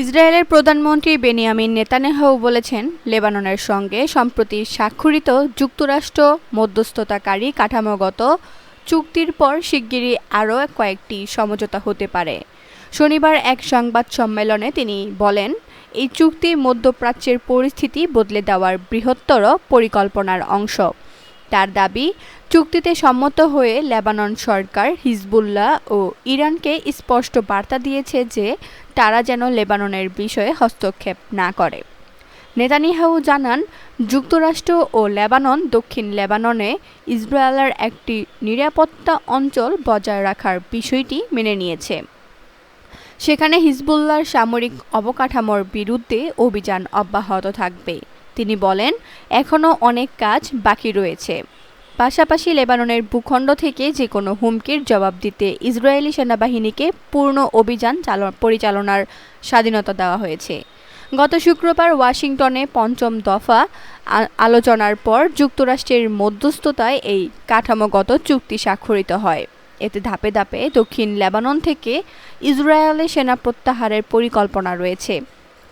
ইসরায়েলের প্রধানমন্ত্রী Benjamin Netanyahu বলেছেন, লেবাননের সঙ্গে সম্প্রতি স্বাক্ষরিত যুক্তরাষ্ট্র মধ্যস্থতাকারী কাঠামোগত চুক্তির পর শিগগিরই আরও কয়েকটি সমঝোতা হতে পারে। শনিবার এক সংবাদ সম্মেলনে তিনি বলেন, এই চুক্তি মধ্যপ্রাচ্যের পরিস্থিতি বদলে দেওয়ার বৃহত্তর পরিকল্পনার অংশ। তার দাবি, চুক্তিতে সম্মত হয়ে লেবানন সরকার হিজবুল্লাহ ও ইরানকে স্পষ্ট বার্তা দিয়েছে যে তারা যেন লেবাননের বিষয়ে হস্তক্ষেপ না করে। নেতানিয়াহু জানান, যুক্তরাষ্ট্র ও লেবানন দক্ষিণ লেবাননে ইসরায়েলের একটি নিরাপত্তা অঞ্চল বজায় রাখার বিষয়টি মেনে নিয়েছে। সেখানে হিজবুল্লাহর সামরিক অবকাঠামোর বিরুদ্ধে অভিযান অব্যাহত থাকবে। তিনি বলেন, এখনও অনেক কাজ বাকি রয়েছে। পাশাপাশি লেবাননের ভূখণ্ড থেকে যে কোনো হুমকির জবাব দিতে ইসরায়েলি সেনাবাহিনীকে পূর্ণ অভিযান পরিচালনার স্বাধীনতা দেওয়া হয়েছে। গত শুক্রবার ওয়াশিংটনে পঞ্চম দফা আলোচনার পর যুক্তরাষ্ট্রের মধ্যস্থতায় এই কাঠামোগত চুক্তি স্বাক্ষরিত হয়। এতে ধাপে ধাপে দক্ষিণ লেবানন থেকে ইসরায়েলে সেনা প্রত্যাহারের পরিকল্পনা রয়েছে।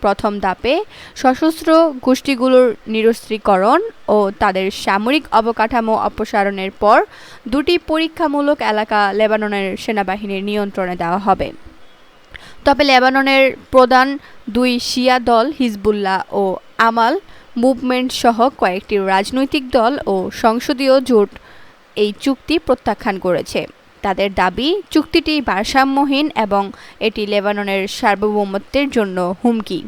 প্রথম ধাপে সশস্ত্র গোষ্ঠীগুলোর নিরস্ত্রীকরণ ও তাদের সামরিক অবকাঠামো অপসারণের পর দুটি পরীক্ষামূলক এলাকা লেবাননের সেনাবাহিনীর নিয়ন্ত্রণে দেওয়া হবে। তবে লেবাননের প্রধান দুই শিয়া দল হিজবুল্লাহ ও আমাল মুভমেন্ট সহ কয়েকটি রাজনৈতিক দল ও সংসদীয় জোট এই চুক্তি প্রত্যাখ্যান করেছে। তাদের দাবি, চুক্তিটি ভারসাম্যহীন এবং এটি লেবাননের সার্বভৌমত্বের জন্য হুমকি।